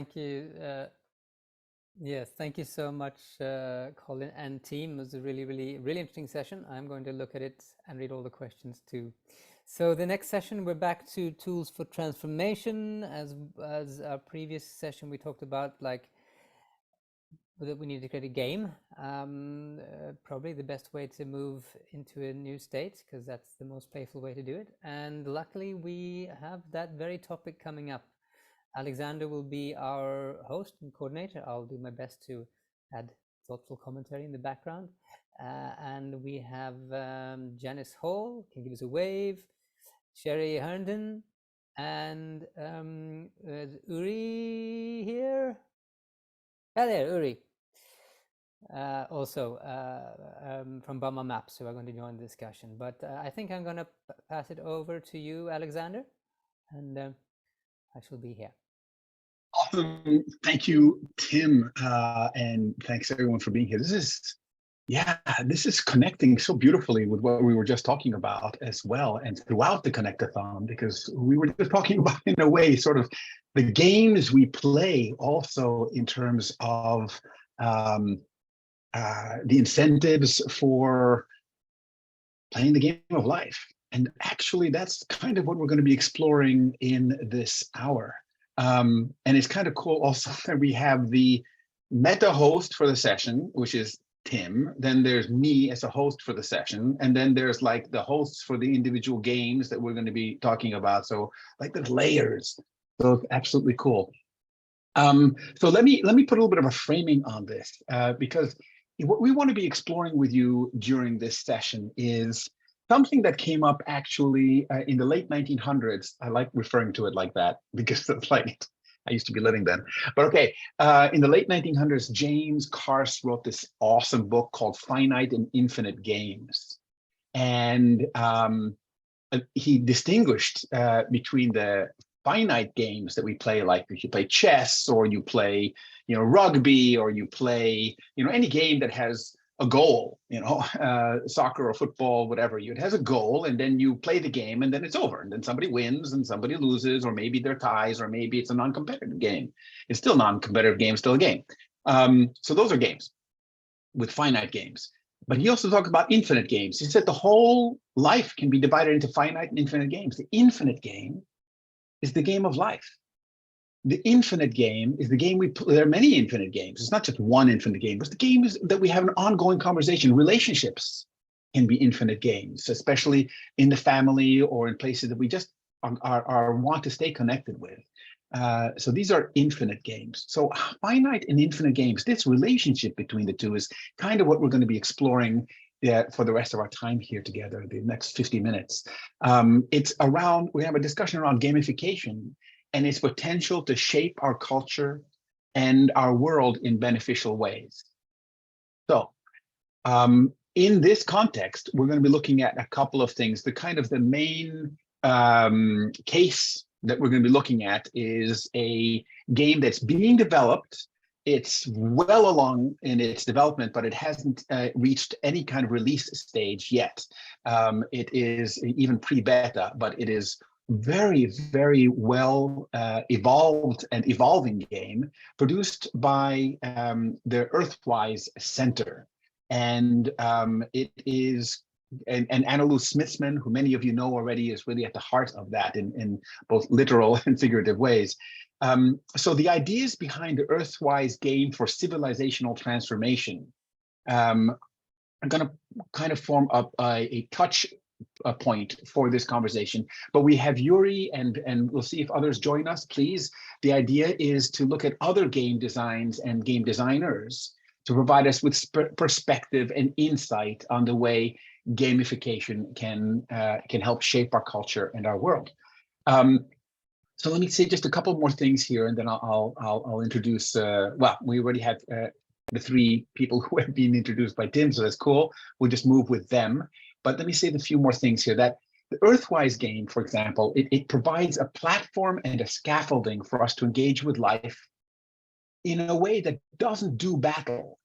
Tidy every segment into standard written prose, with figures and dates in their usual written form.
Thank you. Yes, thank you so much, Colin and team. It was a really interesting session. I'm going to look at it and read all the questions too. So the next session, we're back to tools for transformation. As our previous session, we talked about like that we need to create a game. Probably the best way to move into a new state, because that's the most playful way to do it. And luckily, we have that very topic coming up. Alexander will be our host and coordinator. I'll do my best to add thoughtful commentary in the background. And we have Janice Hall, can give us a wave, Sheri Herndon, and Uri here. Hello, Uri. Also from Bama Maps, who are going to join the discussion. But I think I'm going to pass it over to you, Alexander, and I shall be here. Awesome. Thank you, Tim, and thanks everyone for being here. This is connecting so beautifully with what we were just talking about as well, and throughout the Connectathon, because we were just talking about, in a way, sort of the games we play also in terms of the incentives for playing the game of life. And actually, that's kind of what we're going to be exploring in this hour. And it's kind of cool also that we have the meta host for the session, which is Tim. Then there's me as a host for the session. And then there's like the hosts for the individual games that we're going to be talking about. So like the layers. So it's absolutely cool. So let me put a little bit of a framing on this, because what we want to be exploring with you during this session is something that came up actually in the late 1900s. I like referring to it like that because it's like I used to be living then. But okay, in the late 1900s, James Carse wrote this awesome book called Finite and Infinite Games. And he distinguished between the finite games that we play, like if you play chess or you play, rugby, or you play, any game that has a goal, soccer or football, whatever. It has a goal, and then you play the game, and then it's over, and then somebody wins and somebody loses, or maybe they're ties, or maybe it's a non-competitive game. It's still non-competitive game, still a game. So those are games with finite games. But he also talked about infinite games. He said the whole life can be divided into finite and infinite games. The infinite game is the game of life. The infinite game is the game we play. There are many infinite games. It's not just one infinite game, but the game is that we have an ongoing conversation. Relationships can be infinite games, especially in the family or in places that we just are want to stay connected with. So these are infinite games. So finite and infinite games, this relationship between the two is kind of what we're going to be exploring for the rest of our time here together, the next 50 minutes. We have a discussion around gamification and its potential to shape our culture and our world in beneficial ways. So in this context, we're going to be looking at a couple of things. The main case that we're going to be looking at is a game that's being developed. It's well along in its development, but it hasn't reached any kind of release stage yet. It is even pre-beta, but it is very, very well evolved and evolving game produced by the Earthwise Center. And it is, and Annalou Smithman, who many of you know already, is really at the heart of that in both literal and figurative ways. So the ideas behind the Earthwise game for civilizational transformation are going to kind of form up a touch point for this conversation. But we have Uri, and we'll see if others join us, please. The idea is to look at other game designs and game designers to provide us with perspective and insight on the way gamification can help shape our culture and our world. So let me say just a couple more things here, and then I'll introduce. Well, we already have the three people who have been introduced by Tim, so that's cool. We'll just move with them. But let me say a few more things here. That the Earthwise game, for example, it provides a platform and a scaffolding for us to engage with life in a way that doesn't do battle.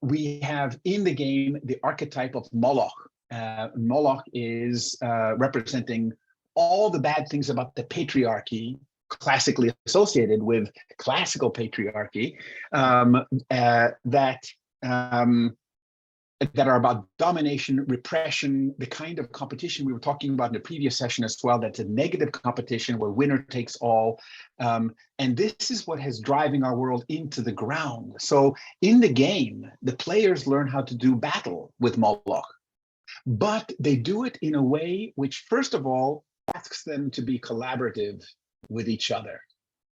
We have in the game the archetype of Moloch. Moloch is representing all the bad things about the patriarchy classically associated with classical patriarchy, that are about domination, repression, the kind of competition we were talking about in the previous session as well. That's a negative competition where winner takes all. And this is what is driving our world into the ground. So in the game, the players learn how to do battle with Moloch, but they do it in a way which, first of all, asks them to be collaborative with each other.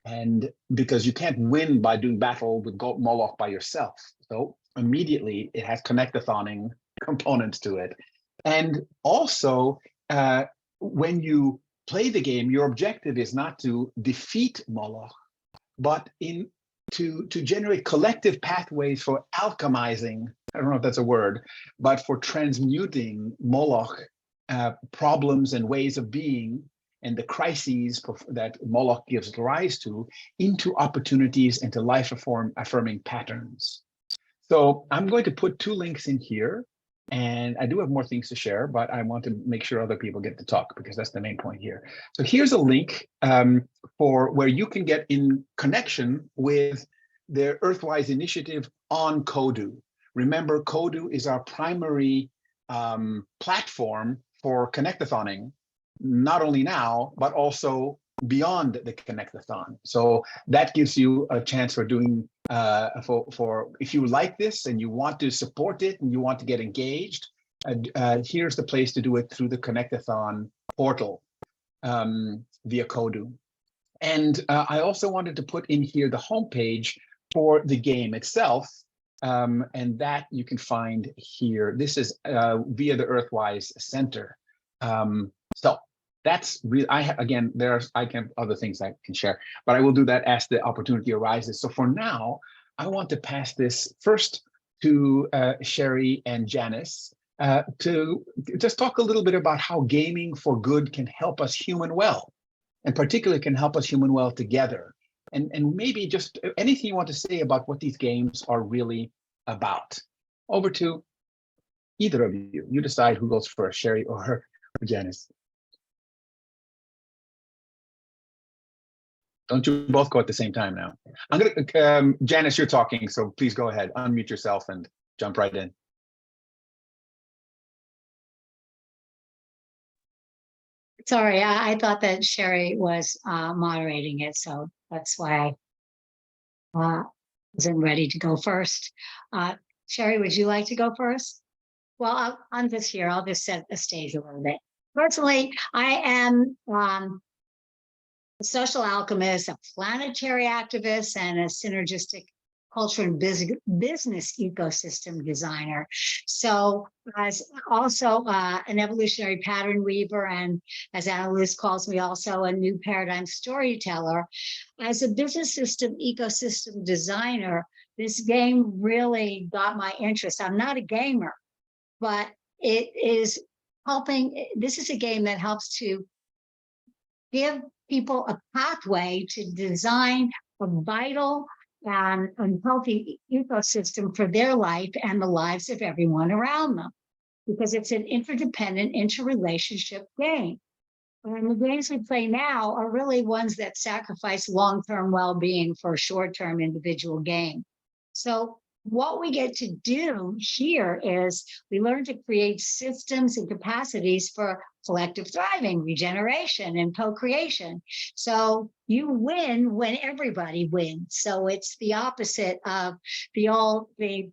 And because you can't win by doing battle with Moloch by yourself. So immediately it has connectathoning components to it. And also, when you play the game, your objective is not to defeat Moloch, but to generate collective pathways for alchemizing, I don't know if that's a word, but for transmuting Moloch problems and ways of being and the crises that Moloch gives rise to into opportunities and to life-affirming patterns. So I'm going to put 2 links in here, and I do have more things to share, but I want to make sure other people get to talk because that's the main point here. So here's a link for where you can get in connection with the Earthwise initiative on Kodu. Remember, Kodu is our primary platform for connectathoning, not only now, but also beyond the Connectathon. So that gives you a chance for doing, for if you like this and you want to support it and you want to get engaged, here's the place to do it through the Connectathon portal via Kodu. And I also wanted to put in here the homepage for the game itself. And that you can find here. This is via the Earthwise Center. So that's really, again, I can other things I can share, but I will do that as the opportunity arises. So for now, I want to pass this first to Sheri and Janice to just talk a little bit about how gaming for good can help us human well, and particularly can help us human well together. And maybe just anything you want to say about what these games are really about. Over to either of you. You decide who goes first, Sheri or Janice. Don't you both go at the same time now. I'm gonna, Janice, you're talking, so please go ahead, unmute yourself and jump right in. Sorry, I thought that Sheri was moderating it, so that's why I wasn't ready to go first. Sheri, would you like to go first? Well, I'm just here. I'll just set the stage a little bit. Personally, I am a social alchemist, a planetary activist, and a synergistic culture and business ecosystem designer. So as also an evolutionary pattern weaver, and as Anna Luz calls me, also a new paradigm storyteller. As a business system ecosystem designer, this game really got my interest. I'm not a gamer, but it is helping. This is a game that helps to give people a pathway to design a vital and healthy ecosystem for their life and the lives of everyone around them, because it's an interdependent, interrelationship game. And the games we play now are really ones that sacrifice long-term well-being for a short-term individual gain. So what we get to do here is we learn to create systems and capacities for collective thriving, regeneration, and co-creation. So you win when everybody wins. So it's the opposite of the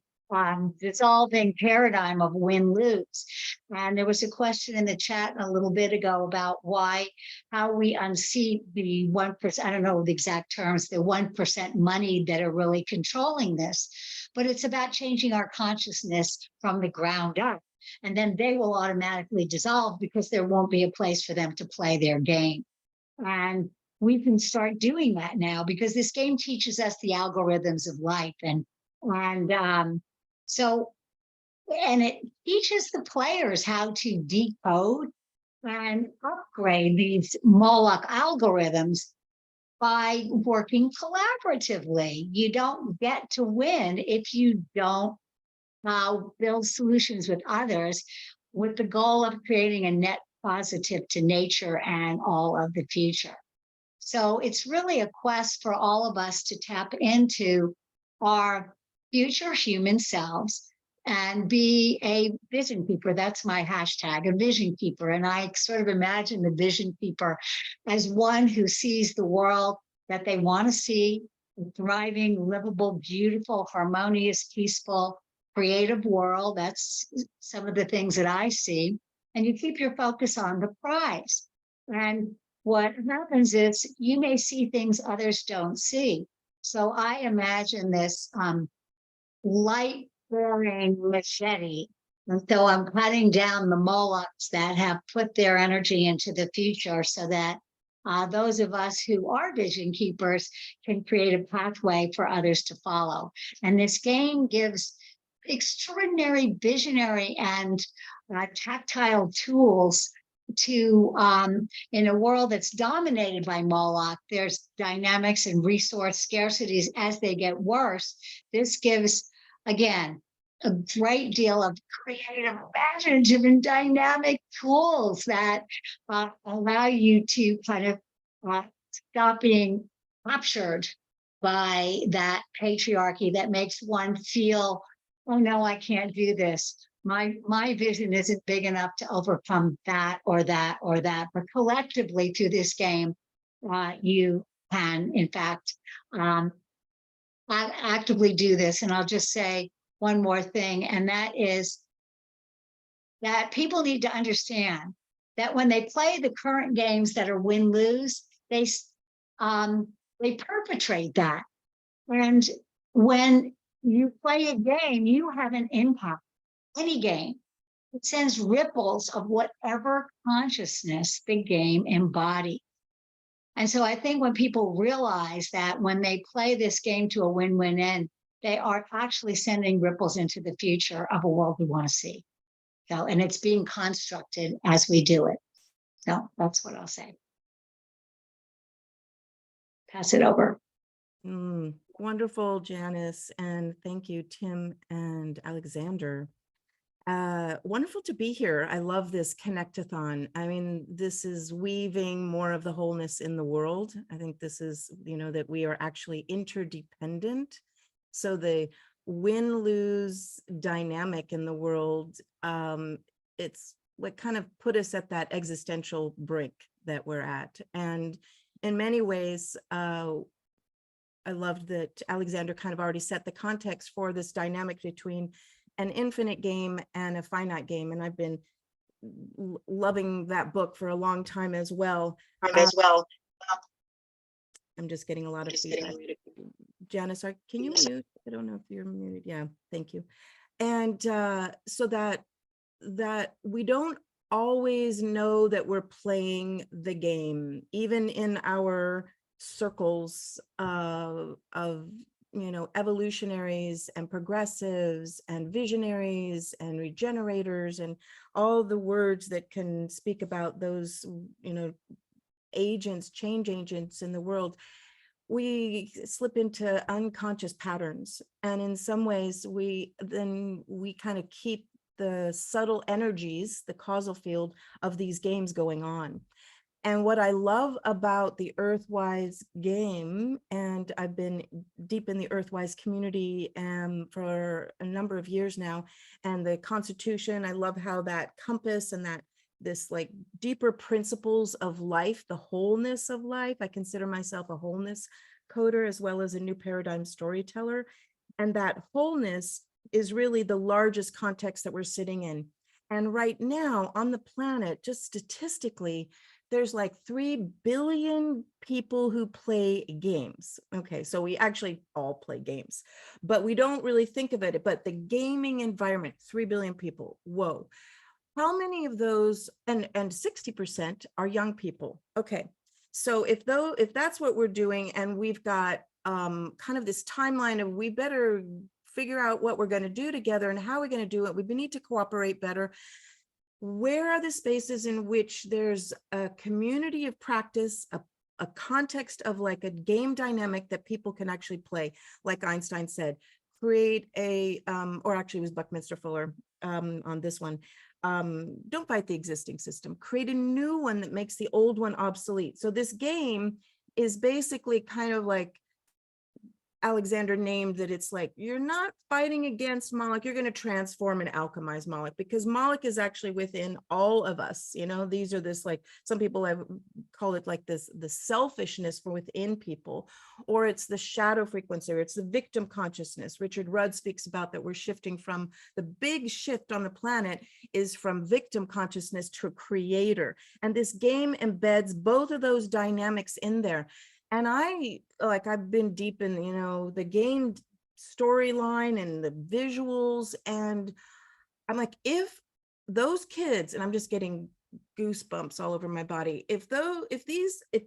dissolving paradigm of win-lose. And there was a question in the chat a little bit ago about how we unseat the 1%, I don't know the exact terms, the 1% money that are really controlling this. But it's about changing our consciousness from the ground up. And then they will automatically dissolve because there won't be a place for them to play their game. And we can start doing that now because this game teaches us the algorithms of life. And it teaches the players how to decode and upgrade these Moloch algorithms by working collaboratively. You don't get to win if you don't build solutions with others with the goal of creating a net positive to nature and all of the future. So it's really a quest for all of us to tap into our future human selves and be a vision keeper. That's my hashtag, a vision keeper. And I sort of imagine the vision keeper as one who sees the world that they want to see, a thriving, livable, beautiful, harmonious, peaceful, creative world. That's some of the things that I see. And you keep your focus on the prize. And what happens is you may see things others don't see. So I imagine this light-bearing machete. And so I'm cutting down the Molochs that have put their energy into the future so that those of us who are vision keepers can create a pathway for others to follow. And this game gives extraordinary visionary and tactile tools to in a world that's dominated by Moloch. There's dynamics and resource scarcities as they get worse. This gives, again, a great deal of creative, imaginative, and dynamic tools that allow you to kind of stop being captured by that patriarchy that makes one feel, oh no, I can't do this. My vision isn't big enough to overcome that or that or that. But collectively through this game, you can, in fact, actively do this. And I'll just say one more thing, and that is that people need to understand that when they play the current games that are win-lose, they perpetrate that. And when you play a game, you have an impact. Any game, it sends ripples of whatever consciousness the game embodies. And so I think when people realize that when they play this game to a win-win end, they are actually sending ripples into the future of a world we want to see. So, and it's being constructed as we do it. So that's what I'll say. Pass it over. Wonderful, Janice. And thank you, Tim and Alexander. Wonderful to be here. I love this Connectathon. I mean, this is weaving more of the wholeness in the world. I think this is, that we are actually interdependent. So the win-lose dynamic in the world, it's what kind of put us at that existential brink that we're at. And in many ways, I loved that Alexander kind of already set the context for this dynamic between an infinite game and a finite game. And I've been loving that book for a long time as well. I'm just getting a lot of feedback. Janice, can you mute? I don't know if you're muted. Yeah, thank you. And so that we don't always know that we're playing the game, even in our circles of evolutionaries and progressives and visionaries and regenerators and all the words that can speak about those, agents, change agents in the world. We slip into unconscious patterns. And in some ways, we kind of keep the subtle energies, the causal field of these games going on. And what I love about the Earthwise game, and I've been deep in the Earthwise community for a number of years now, and the Constitution, I love how that compass and this like deeper principles of life, the wholeness of life. I consider myself a wholeness coder as well as a new paradigm storyteller. And that wholeness is really the largest context that we're sitting in. And right now on the planet, just statistically, there's like 3 billion people who play games. Okay, so we actually all play games, but we don't really think of it. But the gaming environment, 3 billion people, whoa. How many of those, and 60% are young people. Okay, so if that's what we're doing, and we've got kind of this timeline of we better figure out what we're going to do together and how we're going to do it, we need to cooperate better. Where are the spaces in which there's a community of practice, a context of like a game dynamic that people can actually play, like Einstein said, create or actually it was Buckminster Fuller on this one, don't fight the existing system, create a new one that makes the old one obsolete. So this game is basically kind of like Alexander named that. It's like, you're not fighting against Moloch, you're going to transform and alchemize Moloch, because Moloch is actually within all of us. You know, these are this, like, some people have called it like this, the selfishness from within people, or it's the shadow frequency, or it's the victim consciousness. Richard Rudd speaks about that we're shifting from, the big shift on the planet is from victim consciousness to creator. And this game embeds both of those dynamics in there. And I've been deep in, you know, the game storyline and the visuals. And I'm like, if those kids, and I'm just getting goosebumps all over my body, if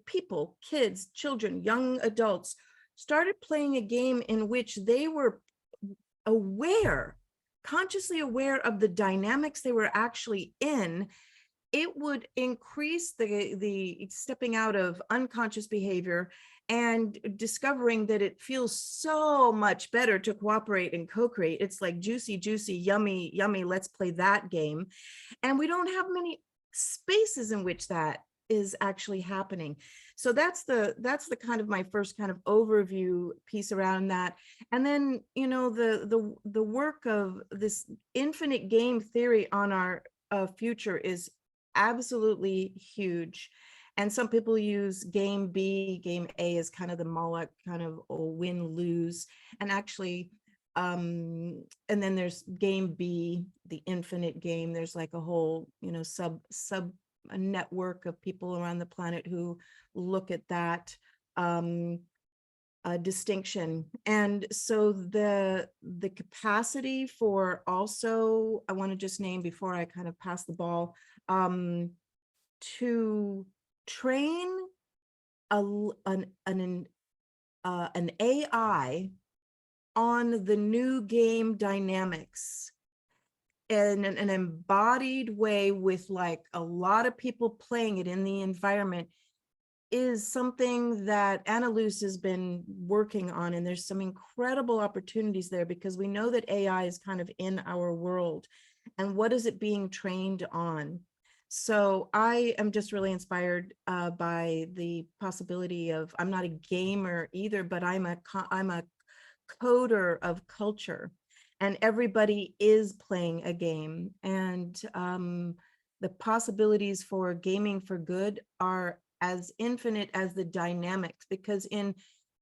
people, kids, children, young adults started playing a game in which they were aware, consciously aware of the dynamics they were actually in, it would increase the stepping out of unconscious behavior and discovering that it feels so much better to cooperate and co-create. It's like juicy, juicy, yummy, yummy, let's play that game. And we don't have many spaces in which that is actually happening. So that's the kind of my first kind of overview piece around that. And then, you know, the work of this infinite game theory on our future is absolutely huge. And some people use game B, game A as kind of the Moloch kind of win-lose. And actually, and then there's game B, the infinite game. There's like a whole, you know, a network of people around the planet who look at that distinction. And so the capacity for also, I want to just name before I kind of pass the ball, to train an AI on the new game dynamics in an embodied way with like a lot of people playing it in the environment is something that Anna Luce has been working on. And there's some incredible opportunities there, because we know that AI is kind of in our world. And what is it being trained on? So I am just really inspired by the possibility of, I'm not a gamer either, but I'm a coder of culture, and everybody is playing a game. And the possibilities for gaming for good are as infinite as the dynamics, because in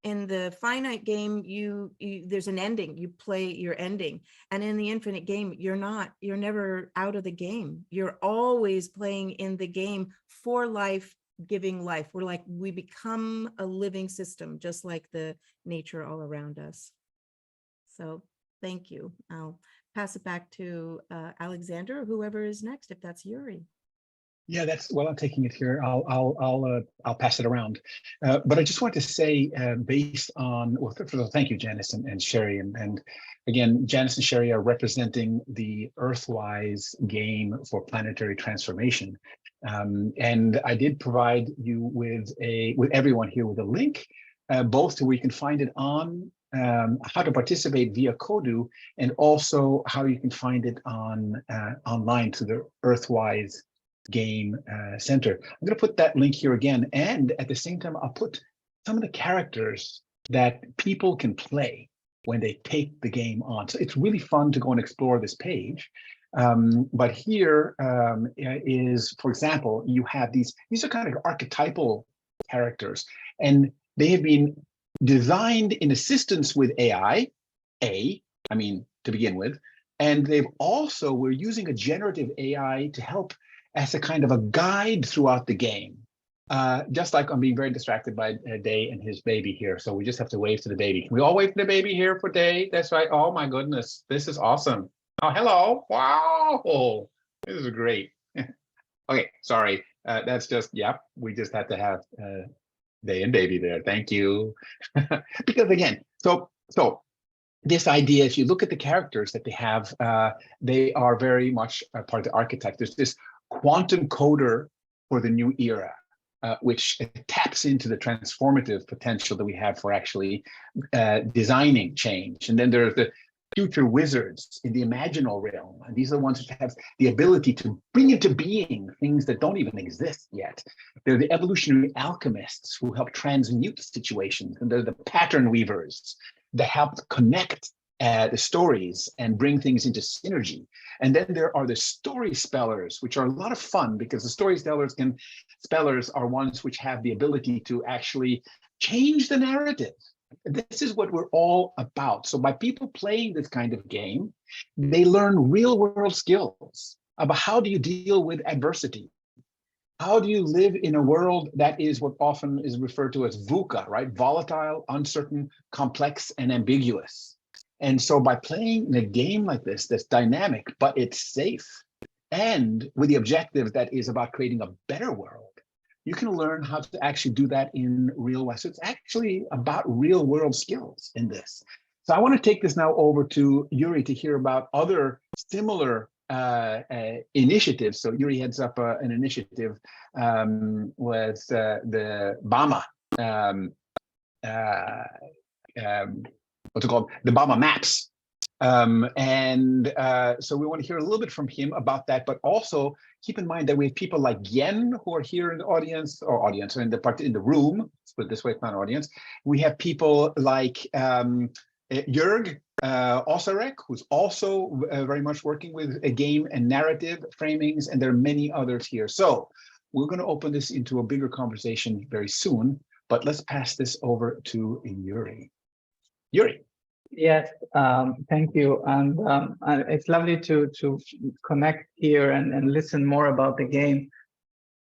the finite game, you there's an ending, you play your ending. And in the infinite game, you're never out of the game. You're always playing in the game for life, giving life. We become a living system, just like the nature all around us. So thank you. I'll pass it back to Alexander, or whoever is next, if that's Uri. Yeah, well, I'm taking it here. I'll pass it around. But I just want to say, based on, well, first of all, thank you, Janice and Sheri. And again, Janice and Sheri are representing the Earthwise game for planetary transformation. And I did provide you with everyone here with a link, both to where you can find it on how to participate via Kodu, and also how you can find it on online to the Earthwise Game Center. I'm going to put that link here again, and at the same time, I'll put some of the characters that people can play when they take the game on. So it's really fun to go and explore this page. But here is, for example, you have these are kind of archetypal characters, and they have been designed in assistance with AI, to begin with, and we're using a generative AI to help as a kind of a guide throughout the game. Just like I'm being very distracted by Day and his baby here. So we just have to wave to the baby. Can we all wave to the baby here for Day? That's right. Oh my goodness, this is awesome. Oh, hello. Wow. This is great. Okay, sorry. That's just, yep. We just had to have Day and baby there. Thank you. Because again, so this idea, if you look at the characters that they have, they are very much a part of the archetype. There's this quantum coder for the new era, which taps into the transformative potential that we have for actually designing change. And then there's future wizards in the imaginal realm. And these are the ones that have the ability to bring into being things that don't even exist yet. They're the evolutionary alchemists who help transmute situations. And they're the pattern weavers that help connect the stories and bring things into synergy. And then there are the story spellers, which are a lot of fun because the storytellers and spellers are ones which have the ability to actually change the narrative. This is what we're all about. So by people playing this kind of game, they learn real world skills about how do you deal with adversity? How do you live in a world that is what often is referred to as VUCA, right? Volatile, uncertain, complex, and ambiguous. And so by playing in a game like this, that's dynamic, but it's safe, and with the objective that is about creating a better world, you can learn how to actually do that in real life. So it's actually about real world skills in this. So I want to take this now over to Uri to hear about other similar initiatives. So Uri heads up an initiative with the BAMA, what's it called? The BAMA Maps. So we want to hear a little bit from him about that, but also keep in mind that we have people like Yen who are here in the audience, or in the room. Let's put it this way, it's not an audience. We have people like Jörg Osarek, who's also very much working with a game and narrative framings, and there are many others here. So we're going to open this into a bigger conversation very soon, but let's pass this over to Uri. Uri. Yes, thank you. And it's lovely to connect here and listen more about the game.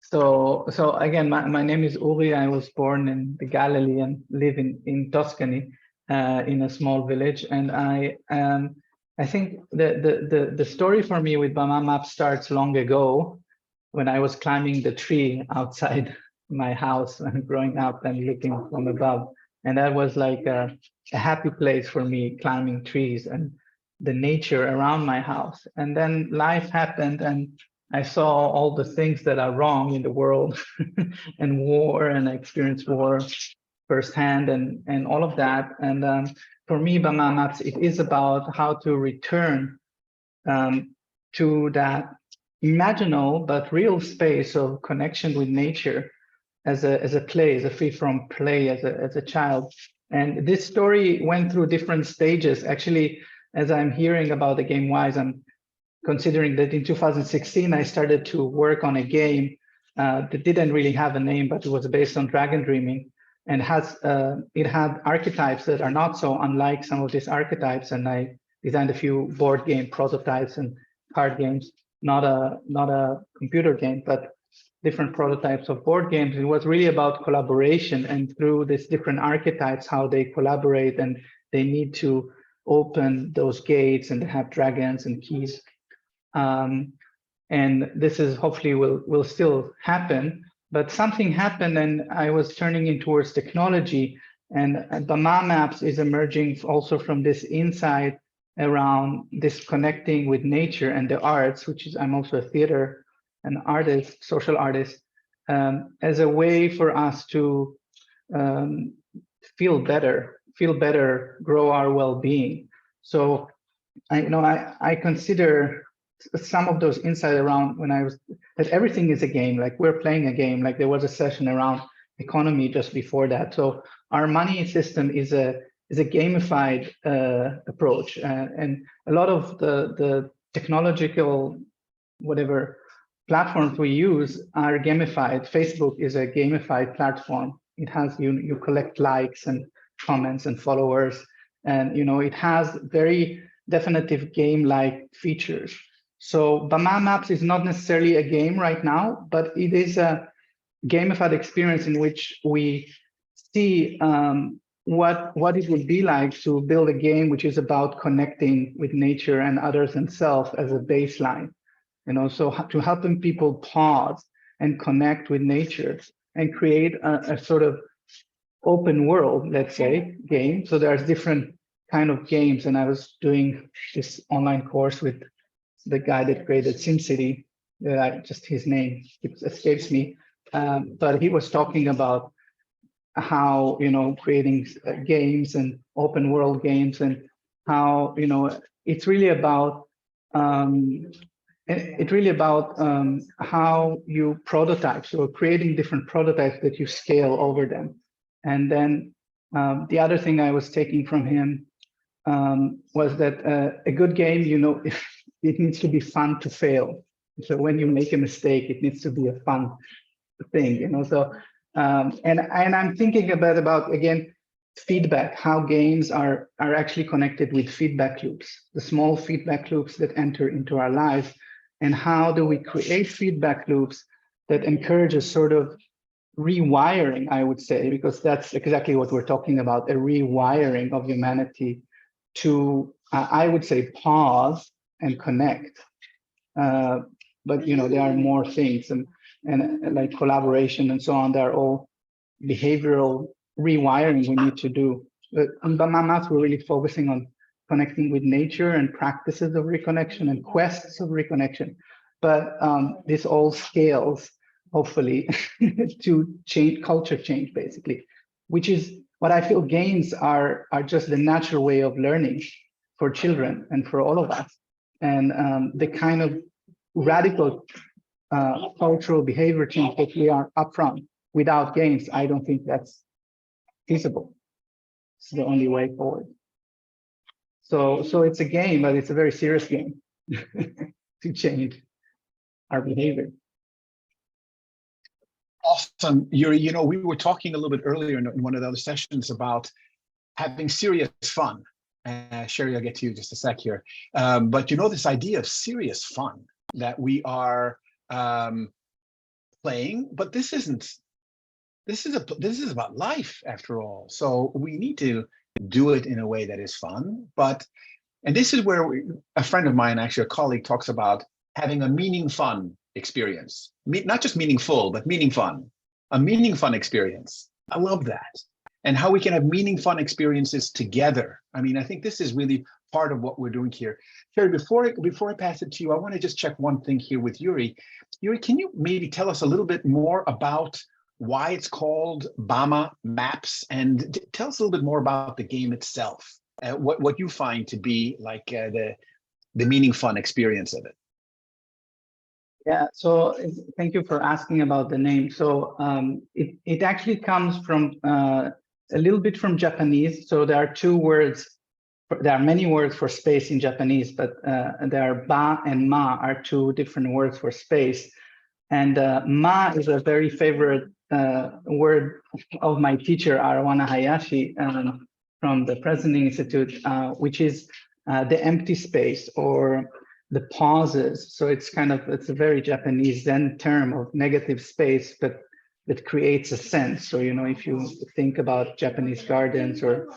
So again, my name is Uri. I was born in the Galilee and live in Tuscany, in a small village. And I think the story for me with BAMA Map starts long ago when I was climbing the tree outside my house and growing up and looking from above. And that was like a happy place for me, climbing trees and the nature around my house. And then life happened and I saw all the things that are wrong in the world and war, and I experienced war firsthand and all of that. And for me, BAMA Maps, it is about how to return to that imaginal but real space of connection with nature as a play, as a free-from play, as a child. And this story went through different stages. Actually, as I'm hearing about the game Wise, I'm considering that in 2016, I started to work on a game that didn't really have a name, but it was based on dragon dreaming, and it had archetypes that are not so unlike some of these archetypes. And I designed a few board game prototypes and card games, not a computer game, but different prototypes of board games. It was really about collaboration, and through these different archetypes, how they collaborate and they need to open those gates and they have dragons and keys. And this is hopefully will still happen, but something happened and I was turning in towards technology, and BAMA Maps is emerging also from this insight around this connecting with nature and the arts, which is, I'm also a theater an artist, social artist, as a way for us to feel better, grow our well-being. So I consider some of those insights around that everything is a game, like we're playing a game, like there was a session around economy just before that. So our money system is a gamified approach, and a lot of the technological platforms we use are gamified. Facebook is a gamified platform. It has you collect likes and comments and followers, and it has very definitive game-like features. So BAMA Maps is not necessarily a game right now, but it is a gamified experience in which we see what it would be like to build a game which is about connecting with nature and others and self as a baseline. So to helping people pause and connect with nature and create a sort of open world, let's say, game. So there's different kind of games, and I was doing this online course with the guy that created SimCity. Just his name escapes me, but he was talking about how creating games and open world games and how, it's really about how you prototype, so creating different prototypes that you scale over them. And then the other thing I was taking from him was that a good game, it needs to be fun to fail. So when you make a mistake, it needs to be a fun thing, so and I'm thinking about again feedback, how games are actually connected with feedback loops, the small feedback loops that enter into our lives, and how do we create feedback loops that encourage a sort of rewiring, I would say, because that's exactly what we're talking about, a rewiring of humanity to I would say pause and connect, but there are more things, and like collaboration and so on. They're all behavioral rewiring we need to do. But on Bamamat, we're really focusing on connecting with nature and practices of reconnection and quests of reconnection. But this all scales, hopefully, to change, culture change, basically, which is what I feel games are just the natural way of learning for children and for all of us. And the kind of radical cultural behavior change that we are up front without games, I don't think that's feasible. It's the only way forward. So it's a game, but it's a very serious game to change our behavior. Awesome, Yuri. We were talking a little bit earlier in one of the other sessions about having serious fun. Sheri, I'll get to you in just a sec here. But this idea of serious fun that we are playing, but this is about life after all. So we need to do it in a way that is fun. And this is where a friend of mine, actually a colleague, talks about having a meaning fun experience, not just meaningful, but meaning fun, a meaning fun experience. I love that. And how we can have meaning fun experiences together. I mean, I think this is really part of what we're doing here. Sheri, before I pass it to you, I want to just check one thing here with Yuri. Yuri, can you maybe tell us a little bit more about why it's called Bama Maps, and tell us a little bit more about the game itself, what you find to be like the meaning fun experience of it. Yeah, so thank you for asking about the name. So it actually comes from a little bit from Japanese. So there are two words. There are many words for space in Japanese, but there are ba and ma are two different words for space. And ma is a very favorite word of my teacher, Arawana Hayashi, from the President Institute, which is the empty space or the pauses. So it's a very Japanese Zen term of negative space, but that creates a sense. So, if you think about Japanese gardens or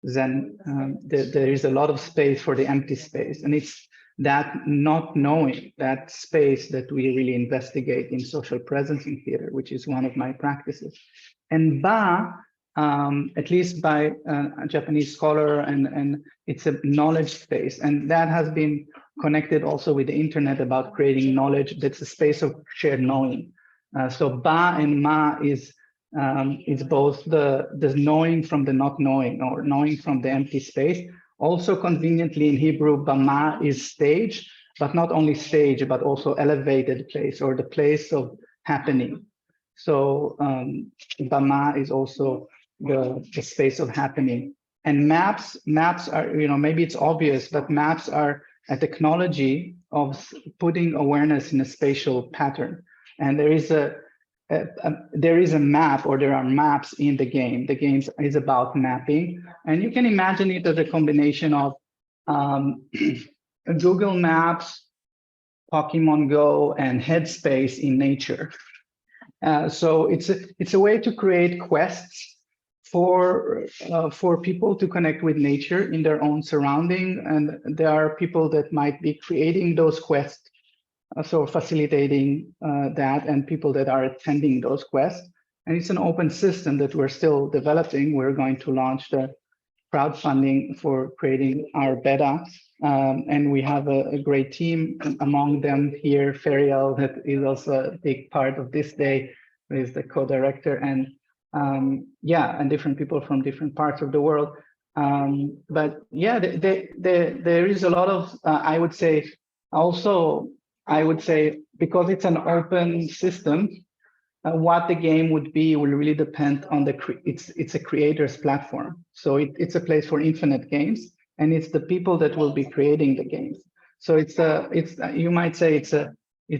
Zen, there is a lot of space for the empty space. And it's that not knowing, that space that we really investigate in social presence in theater, which is one of my practices. And ba, at least by a Japanese scholar, and it's a knowledge space. And that has been connected also with the internet about creating knowledge. That's a space of shared knowing. So ba and ma is both the knowing from the not knowing, or knowing from the empty space. Also conveniently in Hebrew, bama is stage, but not only stage, but also elevated place, or the place of happening. So bama is also the space of happening. And maps are, maybe it's obvious, but maps are a technology of putting awareness in a spatial pattern. And there is a map, or there are maps in the game. The game is about mapping, and you can imagine it as a combination of Google Maps, Pokemon Go, and Headspace in nature. So it's a way to create quests for people to connect with nature in their own surrounding, and there are people that might be creating those quests. So facilitating that, and people that are attending those quests. And it's an open system that we're still developing. We're going to launch the crowdfunding for creating our beta. And we have a great team, among them here, Ferial, that is also a big part of this day, who is the co-director, and and different people from different parts of the world. But yeah, there is a lot of, I would say, also, I would say, because it's an open system, what the game would be will really depend on it's a creator's platform. So it's a place for infinite games, and it's the people that will be creating the games. So you might say it's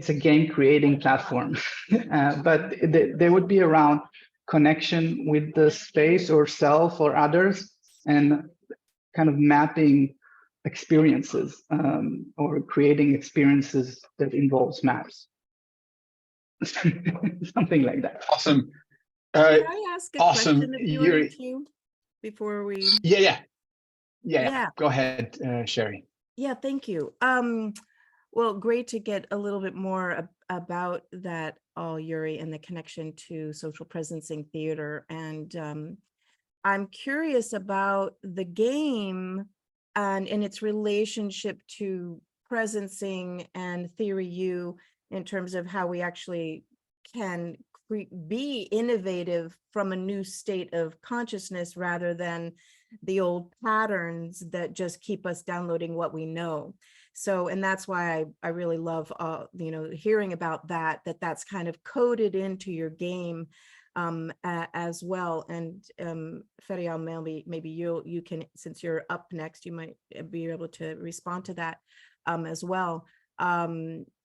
a game creating platform, but there would be around connection with the space or self or others, and kind of mapping experiences, or creating experiences that involves maps. Something like that. Awesome. Can I ask a awesome, question of yours Yuri. too, before we? Yeah. Go ahead, Sheri. Yeah, thank you. Well, great to get a little bit more about that, all, Yuri, and the connection to social presencing theater. And I'm curious about the game and its relationship to presencing and theory U, in terms of how we actually can be innovative from a new state of consciousness, rather than the old patterns that just keep us downloading what we know. So, and that's why I really love, hearing about that's kind of coded into your game as well. And Ferial, maybe you can, since you're up next, you might be able to respond to that as well.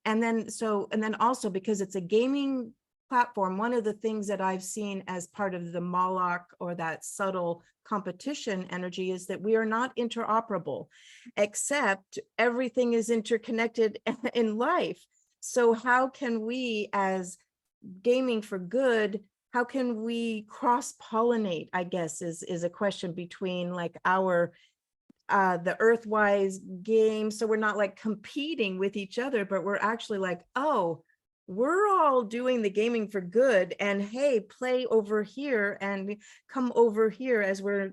And then also, because it's a gaming platform, one of the things that I've seen as part of the Moloch, or that subtle competition energy, is that we are not interoperable, except everything is interconnected in life. So how can we, as gaming for good, how can we cross-pollinate, I guess, is a question, between like our the Earthwise game, so we're not like competing with each other, but we're actually like, oh, we're all doing the gaming for good, and hey, play over here and come over here as we're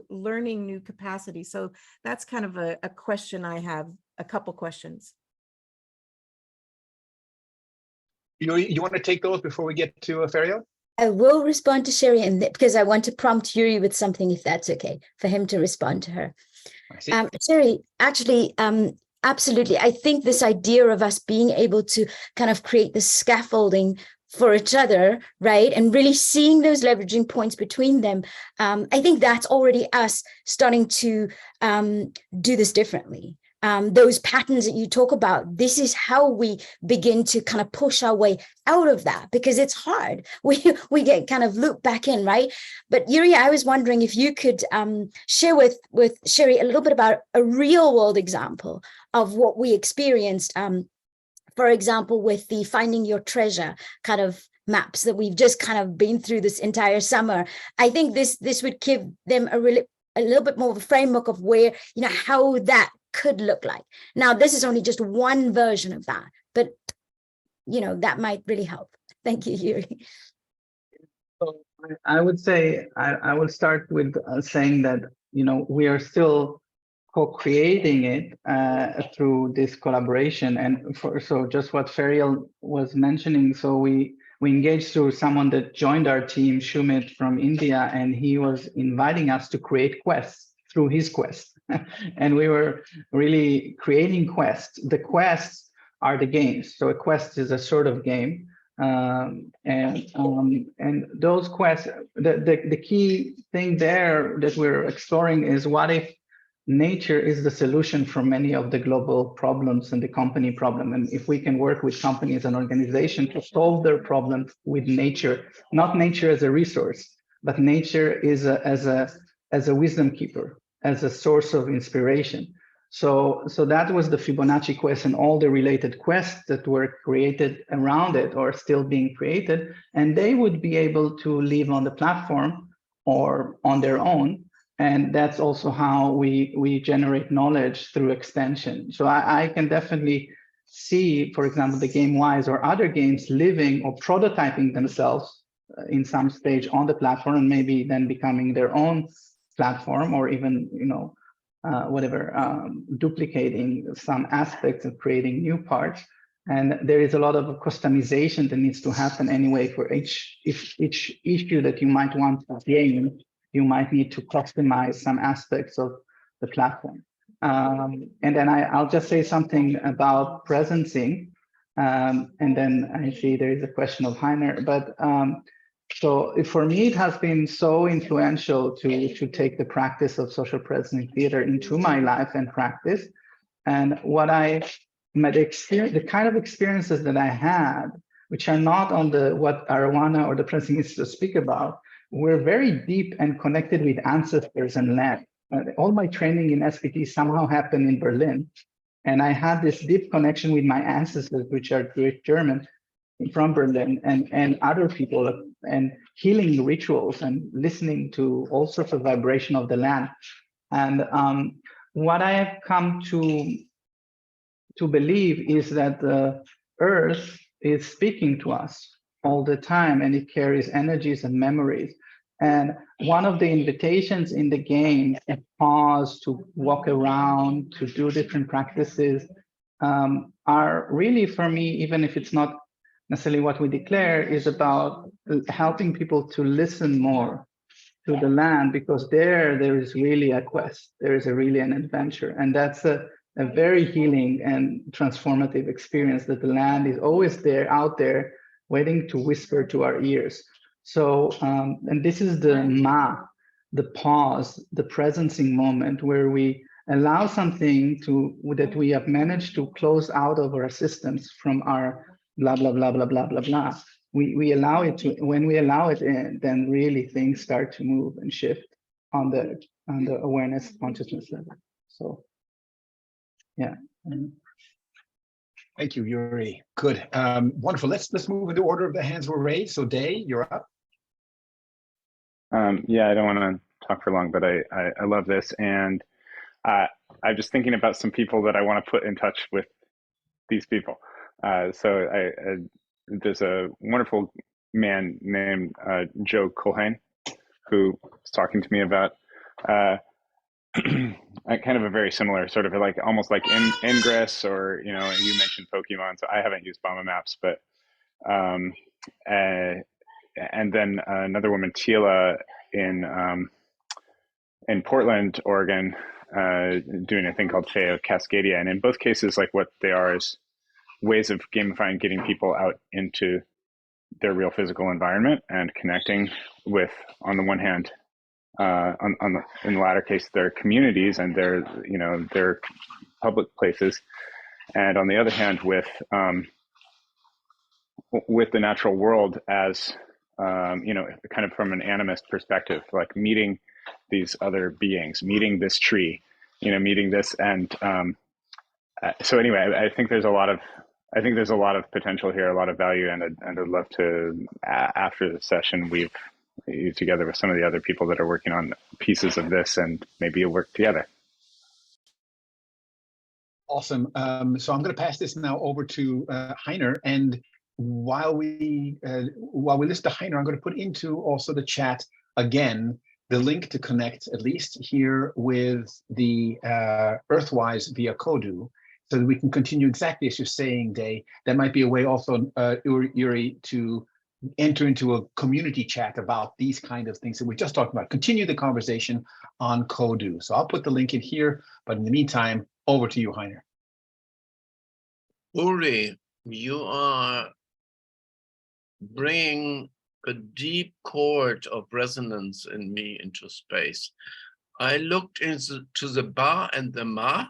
learning new capacity. So that's kind of a question I have, a couple questions. You want to take those before we get to Ferio? I will respond to Sheri, and because I want to prompt Yuri with something, if that's okay, for him to respond to her. I see. Sheri, actually, absolutely. I think this idea of us being able to kind of create this scaffolding for each other, right, and really seeing those leveraging points between them, I think that's already us starting to do this differently. Those patterns that you talk about, this is how we begin to kind of push our way out of that, because it's hard. We get kind of looped back in, right? But Yuri, I was wondering if you could share with Sheri a little bit about a real world example of what we experienced, for example, with the Finding Your Treasure kind of maps that we've just kind of been through this entire summer. I think this would give them a little bit more of a framework of where, how that could look like. Now, this is only just one version of that, but that might really help. Thank you, Yuri. So I would say I will start with saying that we are still co-creating it through this collaboration, and so just what Ferial was mentioning. So we engaged through someone that joined our team, Shumit from India, and he was inviting us to create quests through his quest. And we were really creating quests. The quests are the games. So a quest is a sort of game. And those quests, the key thing there that we're exploring is, what if nature is the solution for many of the global problems and the company problem? And if we can work with companies and organizations to solve their problems with nature, not nature as a resource, but nature is as a wisdom keeper, as a source of inspiration. So that was the Fibonacci quest, and all the related quests that were created around it or still being created, and they would be able to live on the platform or on their own. And that's also how we generate knowledge through extension. So I can definitely see, for example, the Game Wise or other games living or prototyping themselves in some stage on the platform, and maybe then becoming their own platform, or even duplicating some aspects and creating new parts. And there is a lot of customization that needs to happen anyway for each issue that you might want to game you might need to customize some aspects of the platform. And then I'll just say something about presencing. And then I see there is a question of Heiner, but so for me, it has been so influential to take the practice of social presencing theater into my life and practice. And the kind of experiences that I had, which are not on what Arowana or the presentists speak about, were very deep and connected with ancestors and land. All my training in SPT somehow happened in Berlin. And I had this deep connection with my ancestors, which are Jewish German from Berlin, and other people, and healing rituals and listening to all sorts of vibration of the land. And what I have come to believe is that the earth is speaking to us all the time, and it carries energies and memories. And one of the invitations in the game to pause, to walk around, to do different practices are really, for me, even if it's not necessarily what we declare, is about helping people to listen more to the land, because there is really a quest, there is really an adventure. And that's a very healing and transformative experience, that the land is always there, out there, waiting to whisper to our ears. So, and this is the pause, the presencing moment, where we allow something that we have managed to close out of our systems from our blah, blah, blah, blah, blah, blah, blah. We allow it to, when we allow it in, then really things start to move and shift on the awareness consciousness level. So, yeah. Thank you, Uri. Good. Wonderful. Let's move into order of the hands were raised. So Day, you're up. Yeah, I don't want to talk for long, but I love this. And I'm just thinking about some people that I want to put in touch with these people. So there's a wonderful man named Joe Culhane who was talking to me about kind of a very similar sort of like almost like Ingress, or you mentioned Pokemon. So I haven't used Bomba Maps, but and then another woman, Tila, in Portland, Oregon, doing a thing called Feo Cascadia. And in both cases, like what they are is ways of gamifying, getting people out into their real physical environment and connecting with, on the one hand, in the latter case, their communities and their public places, and on the other hand, with the natural world as kind of from an animist perspective, like meeting these other beings, meeting this tree, meeting this, and so anyway, I think there's a lot of potential here, a lot of value, and I'd love to, after the session, weave together with some of the other people that are working on pieces of this, and maybe you'll work together. Awesome. So I'm going to pass this now over to Heiner, and while we listen to Heiner, I'm going to put into also the chat again the link to connect, at least here, with the Earthwise via Kodu, so that we can continue exactly as you're saying, Day. That might be a way also, Uri, to enter into a community chat about these kind of things that we're just talking about. Continue the conversation on Kodu. So I'll put the link in here, but in the meantime, over to you, Heiner. Uri, you are bringing a deep chord of resonance in me into space. I looked into the Ba and the Ma,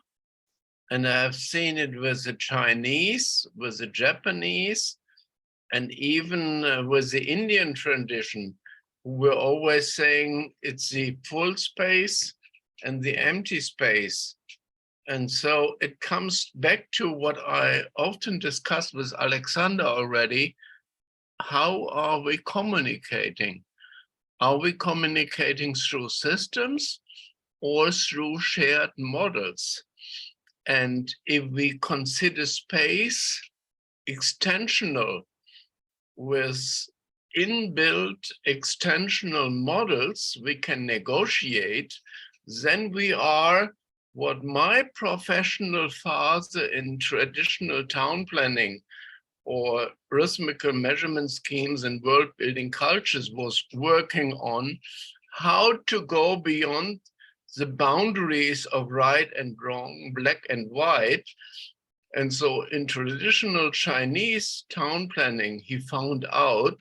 and I've seen it with the Chinese, with the Japanese, and even with the Indian tradition, who were always saying it's the full space and the empty space. And so it comes back to what I often discussed with Alexander already. How are we communicating? Are we communicating through systems or through shared models? And if we consider space extensional with inbuilt extensional models we can negotiate, then we are what my professional father in traditional town planning or rhythmical measurement schemes and world building cultures was working on, how to go beyond the boundaries of right and wrong, black and white. And so in traditional Chinese town planning, he found out,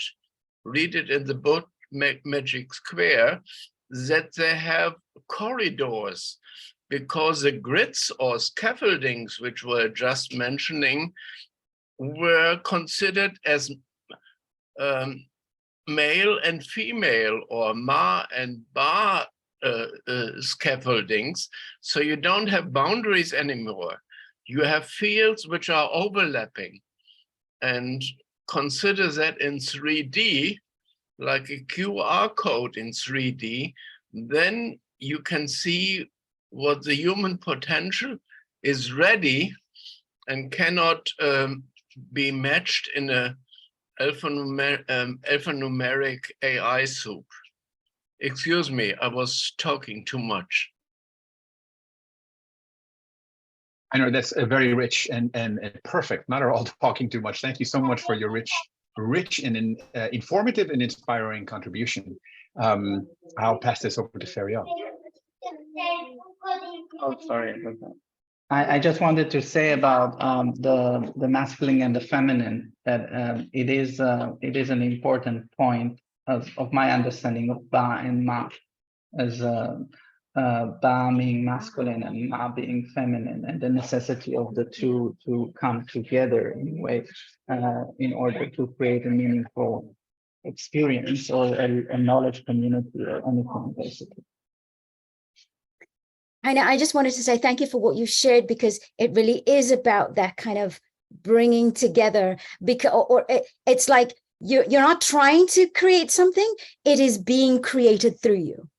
read it in the book Magic Square, that they have corridors, because the grids or scaffoldings, which were just mentioning, were considered as male and female, or ma and ba scaffoldings. So you don't have boundaries anymore. You have fields which are overlapping. And consider that in 3D, like a QR code in 3D, then you can see what the human potential is ready and cannot be matched in a alphanumeric AI soup. Excuse me, I was talking too much. I know that's a very rich and perfect, not at all talking too much. Thank you so much for your rich and informative and inspiring contribution. I'll pass this over to Ferial. Oh, sorry. I just wanted to say about the masculine and the feminine, that it is an important point of my understanding of Ba and Ma, as Ba being masculine and Ma being feminine, and the necessity of the two to come together in a way in order to create a meaningful experience or a knowledge community or anything, basically. I just wanted to say thank you for what you shared, because it really is about that kind of bringing together, because it's like you're not trying to create something, it is being created through you.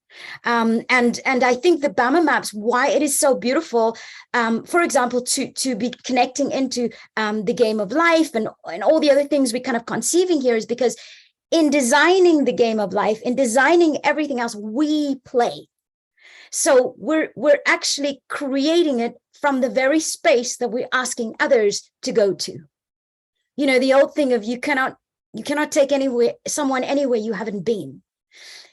And I think the Bama maps, why it is so beautiful, for example, to be connecting into the game of life and all the other things we kind of conceiving here, is because in designing the game of life, in designing everything else, we play. So we're actually creating it from the very space that we're asking others to go to. You know, the old thing of you cannot take someone anywhere you haven't been.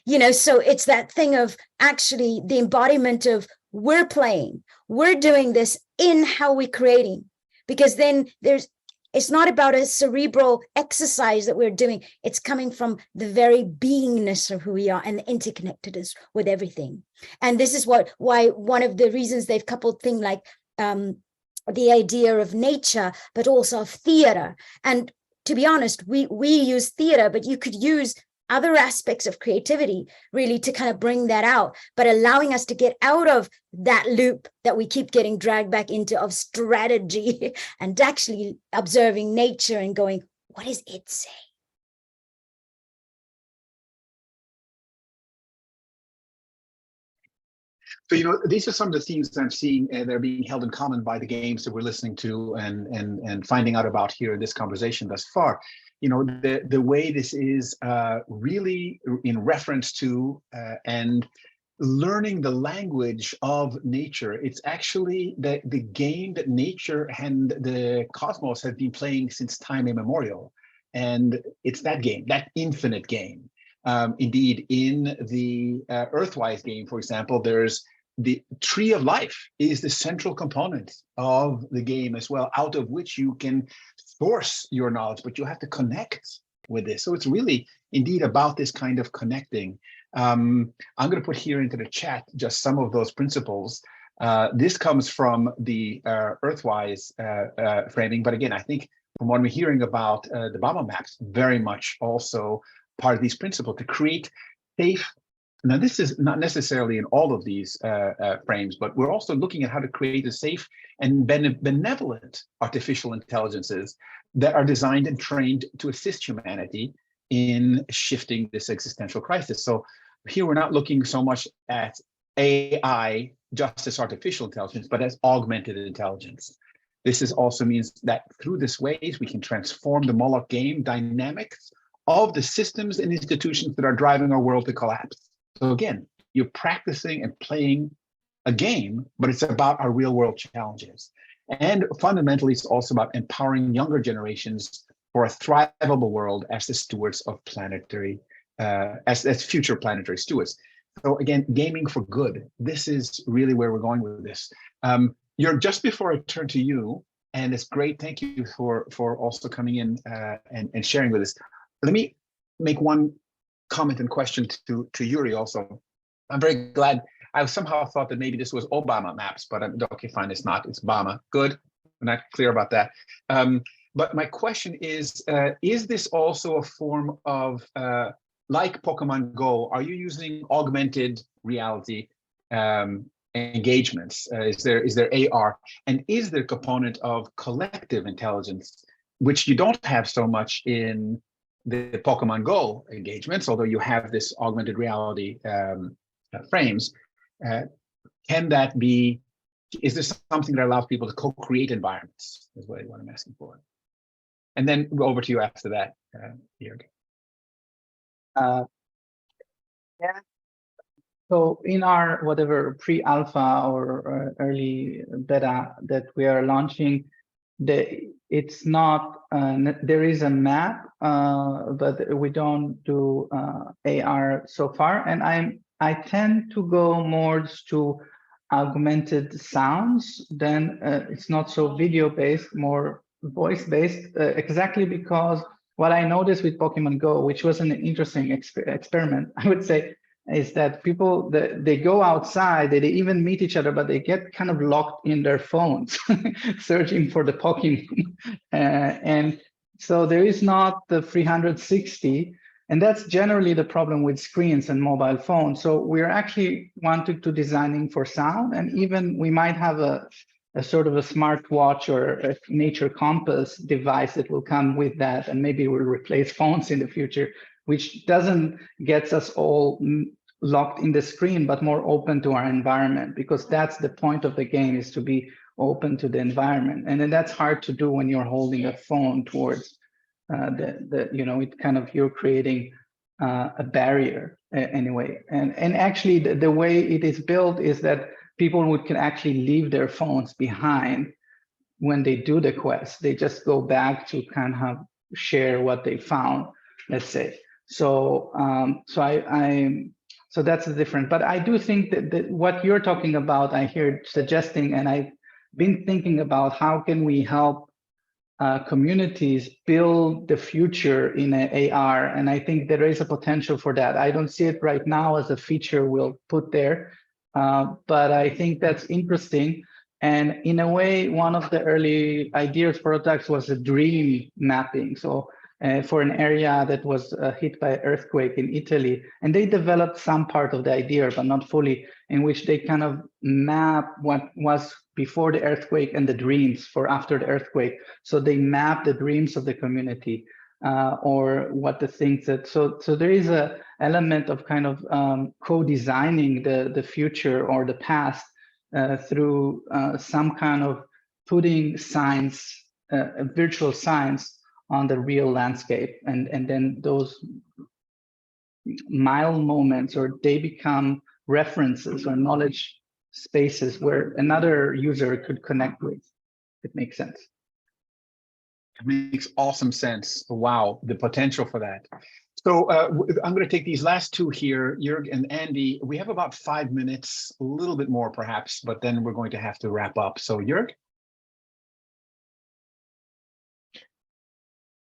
You know, so it's that thing of actually the embodiment of we're playing, we're doing this in how we're creating, because then it's not about a cerebral exercise that we're doing. It's coming from the very beingness of who we are and the interconnectedness with everything. And this is why one of the reasons they've coupled things like the idea of nature, but also of theater. And to be honest, we use theater, but you could use other aspects of creativity really to kind of bring that out, but allowing us to get out of that loop that we keep getting dragged back into of strategy and actually observing nature and going, what does it say? So, you know, these are some of the themes that I'm seeing that are being held in common by the games that we're listening to and finding out about here in this conversation thus far. You know, the way this is really in reference to and learning the language of nature. It's actually the game that nature and the cosmos have been playing since time immemorial. And it's that game, that infinite game. Indeed, in the Earthwise game, for example, there's the tree of life is the central component of the game as well, out of which you can source your knowledge, but you have to connect with this. So it's really indeed about this kind of connecting. I'm going to put here into the chat just some of those principles. This comes from the Earthwise framing, but again, I think from what we're hearing about the Bama maps, very much also part of these principles to create safe. Now, this is not necessarily in all of these frames, but we're also looking at how to create a safe and benevolent artificial intelligences that are designed and trained to assist humanity in shifting this existential crisis. So here we're not looking so much at AI just as artificial intelligence, but as augmented intelligence. This also means that through this ways, we can transform the Moloch game dynamics of the systems and institutions that are driving our world to collapse. So again, you're practicing and playing a game, but it's about our real world challenges. And fundamentally, it's also about empowering younger generations for a thrivable world as the stewards of planetary, as future planetary stewards. So again, gaming for good. This is really where we're going with this. You're just before I turn to you, and it's great. Thank you for also coming in and sharing with us. Let me make one comment and question to Uri also. I'm very glad. I somehow thought that maybe this was Obama maps, but okay, fine, it's not. It's Obama. Good. I'm not clear about that. But my question is this also a form of, like Pokemon Go, are you using augmented reality engagements? Is there AR? And is there a component of collective intelligence, which you don't have so much in the Pokemon Go engagements, although you have this augmented reality frames? Can that be, is this something that allows people to co-create environments, is what I'm asking for. And then over to you after that, Jörg. Yeah. So in our whatever pre-alpha or early beta that we are launching, it's not, there is a map, but we don't do AR so far. And I tend to go more to augmented sounds, then it's not so video-based, more voice-based, exactly because what I noticed with Pokemon Go, which was an interesting experiment, I would say, is that people, they go outside, they even meet each other, but they get kind of locked in their phones, searching for the Pokemon. And so there is not the 360, and that's generally the problem with screens and mobile phones. So we're actually wanting to designing for sound, and even we might have a sort of a smartwatch or a nature compass device that will come with that, and maybe will replace phones in the future, which doesn't get us all locked in the screen, but more open to our environment, because that's the point of the game, is to be open to the environment. And then that's hard to do when you're holding a phone towards it kind of, you're creating a barrier anyway. And actually the way it is built is that people can actually leave their phones behind when they do the quest. They just go back to kind of share what they found, let's say. So so that's different. But I do think that what you're talking about, I hear suggesting, and I've been thinking about how can we help communities build the future in AR, and I think there is a potential for that. I don't see it right now as a feature we'll put there, but I think that's interesting. And in a way, one of the early ideas for products was a dream mapping. So for an area that was hit by an earthquake in Italy, and they developed some part of the idea, but not fully, in which they kind of map what was before the earthquake and the dreams for after the earthquake. So they map the dreams of the community, or what the things that, so there is a element of kind of co-designing the future or the past through some kind of putting science, virtual science, on the real landscape, and then those mile moments, or they become references or knowledge spaces where another user could connect with. It makes sense. It makes awesome sense. Wow, the potential for that. So I'm going to take these last two here, Jörg and Andy. We have about 5 minutes, a little bit more perhaps, but then we're going to have to wrap up. So Jörg?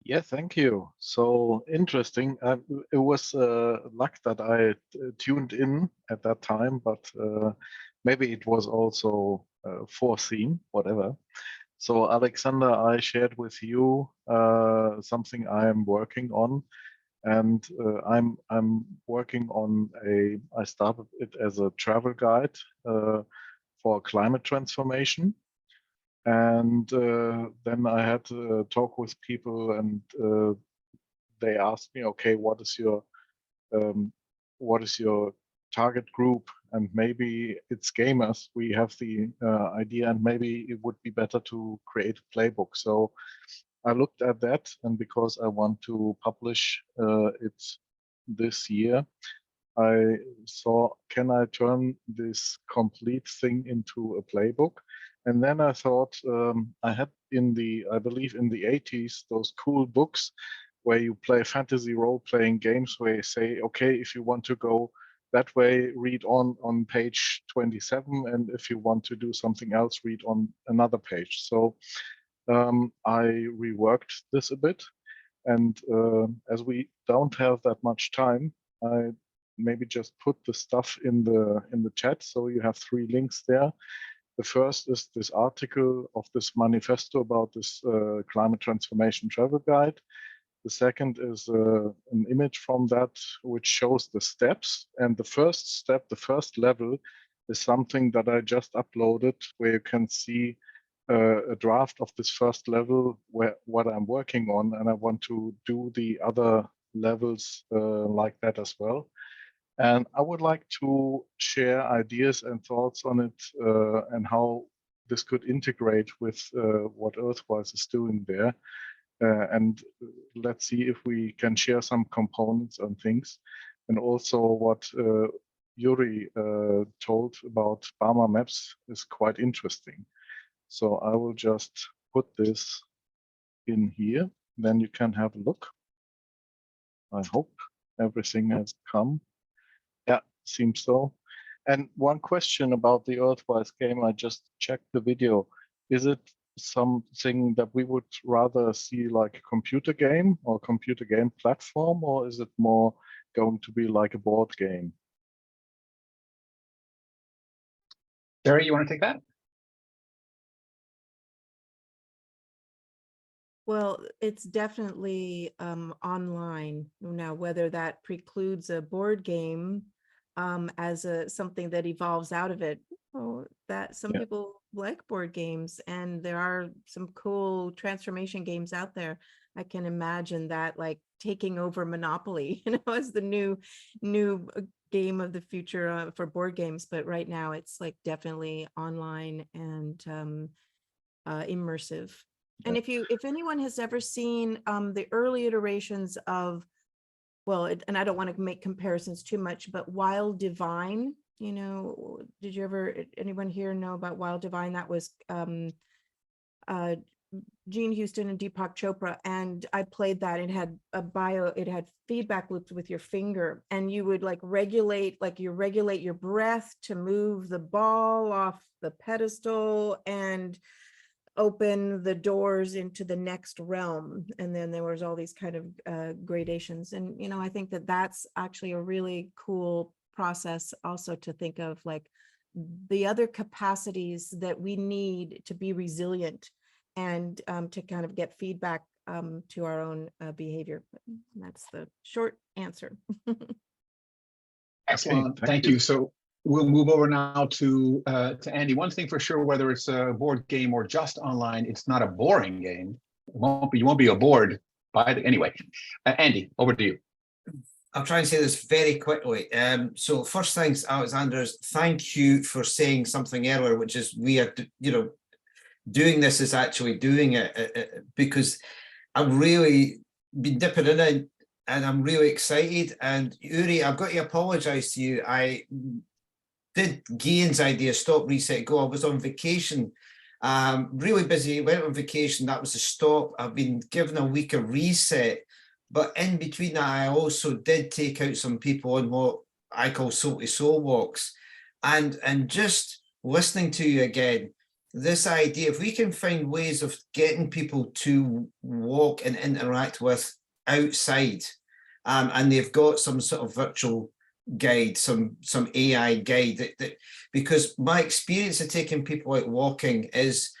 Yeah, thank you. So interesting. It was luck that I tuned in at that time, but maybe it was also foreseen, whatever. So Alexander, I shared with you something I am working on, and I'm working on I started it as a travel guide for climate transformation. And then I had to talk with people, and they asked me, okay, what is your target group? And maybe it's gamers. We have the idea, and maybe it would be better to create a playbook. So I looked at that, and because I want to publish it this year, I saw, can I turn this complete thing into a playbook? And then I thought, I had I believe in the 80s, those cool books where you play fantasy role-playing games where you say, okay, if you want to go that way, read on page 27, and if you want to do something else, read on another page. So I reworked this a bit, and as we don't have that much time, I maybe just put the stuff in the chat. So you have 3 links there. The first is this article of this manifesto about this climate transformation travel guide. The second is an image from that which shows the steps. And the first step, the first level, is something that I just uploaded, where you can see a draft of this first level, what I'm working on, and I want to do the other levels like that as well. And I would like to share ideas and thoughts on it and how this could integrate with what Earthwise is doing there. And let's see if we can share some components and things. And also what Uri told about Barma maps is quite interesting. So I will just put this in here, then you can have a look. I hope everything has come. Yeah, seems so. And one question about the Earthwise game, I just checked the video. Is it something that we would rather see like a computer game or computer game platform, or is it more going to be like a board game? Sheri, you want to take that? Well, it's definitely online now. Whether that precludes a board game as something that evolves out of it, that some people like board games, and there are some cool transformation games out there. I can imagine that like taking over Monopoly, as the new game of the future for board games. But right now, it's like definitely online and immersive. And if anyone has ever seen the early iterations of, well, and I don't want to make comparisons too much, but Wild Divine, did you ever, anyone here know about Wild Divine? That was Gene Houston and Deepak Chopra, and I played that. It had it had feedback loops with your finger, and you would regulate your breath to move the ball off the pedestal and open the doors into the next realm. And then there was all these kind of gradations. And, I think that that's actually a really cool process also to think of, like the other capacities that we need to be resilient and to kind of get feedback to our own behavior. And that's the short answer. Excellent, thank you. So we'll move over now to Andy. One thing for sure, whether it's a board game or just online, it's not a boring game. You won't be bored by it anyway. Andy, over to you. I'll try and say this very quickly. So first things, Alexander, thank you for saying something earlier, which is we are, doing this is actually doing it, because I've really been dipping in it and I'm really excited. And Uri, I've got to apologize to you. I did Gian's idea, stop, reset, go. I was on vacation, really busy, went on vacation. That was the stop. I've been given a week of reset, but in between that, I also did take out some people on what I call soul to soul walks, and just listening to you again, this idea, if we can find ways of getting people to walk and interact with outside, and they've got some sort of virtual guide, some AI guide, that because my experience of taking people out walking is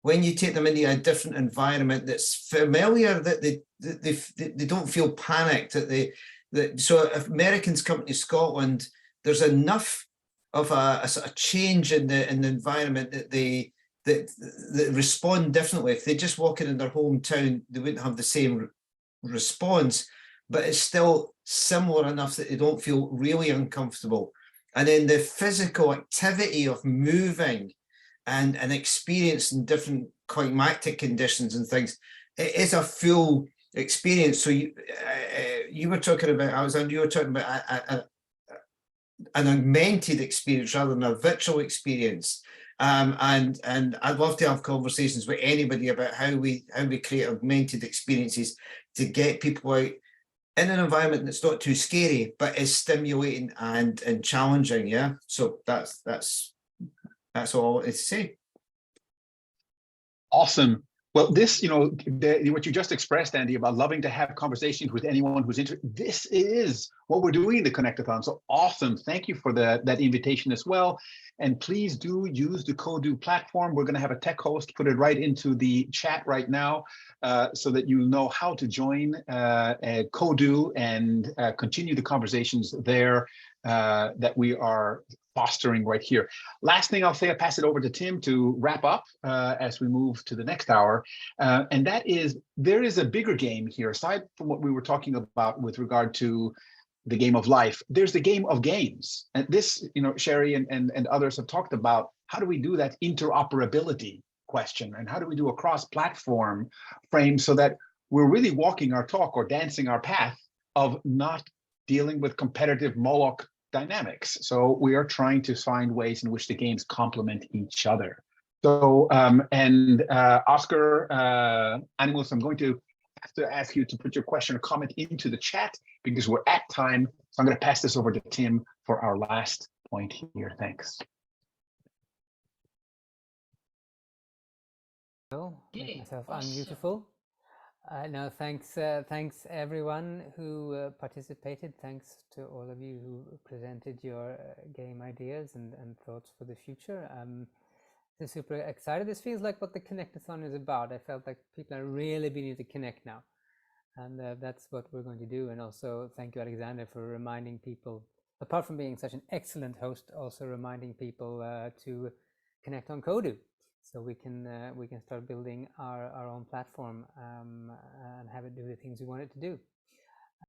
when you take them into a different environment that's familiar, that they don't feel panicked, so if Americans come to Scotland, there's enough of a sort of change in the environment that they respond differently. If they just walk in their hometown, they wouldn't have the same response, but it's still similar enough that they don't feel really uncomfortable. And then the physical activity of moving and experiencing different climatic conditions and things, it is a full experience. So you were talking about, Alexander, you were talking about an augmented experience rather than a virtual experience. And I'd love to have conversations with anybody about how we create augmented experiences to get people out in an environment that's not too scary, but is stimulating and challenging. Yeah. So that's all it's say. Awesome. Well, this, what you just expressed, Andy, about loving to have conversations with anyone who's interested, this is what we're doing in the Connectathon. So awesome. Thank you for that invitation as well. And please do use the Kodu platform. We're going to have a tech host put it right into the chat right now so that you know how to join Kodu and continue the conversations there that we are fostering right here. Last thing I'll say, I'll pass it over to Tim to wrap up as we move to the next hour. And that is, there is a bigger game here, aside from what we were talking about with regard to the game of life. There's the game of games. And this, Sheri and others have talked about, how do we do that interoperability question? And how do we do a cross-platform frame so that we're really walking our talk or dancing our path of not dealing with competitive Moloch dynamics. So we are trying to find ways in which the games complement each other. So, Oscar Animus, I'm going to have to ask you to put your question or comment into the chat because we're at time. So I'm going to pass this over to Tim for our last point here. Thanks. Make myself unmutable. No, thanks everyone who participated. Thanks to all of you who presented your game ideas and thoughts for the future. I'm super excited. This feels like what the Connectathon is about. I felt like people are really beginning to connect now, and that's what we're going to do. And also thank you, Alexander, for reminding people, apart from being such an excellent host, also reminding people to connect on Kodu. So we can start building our own platform and have it do the things we want it to do.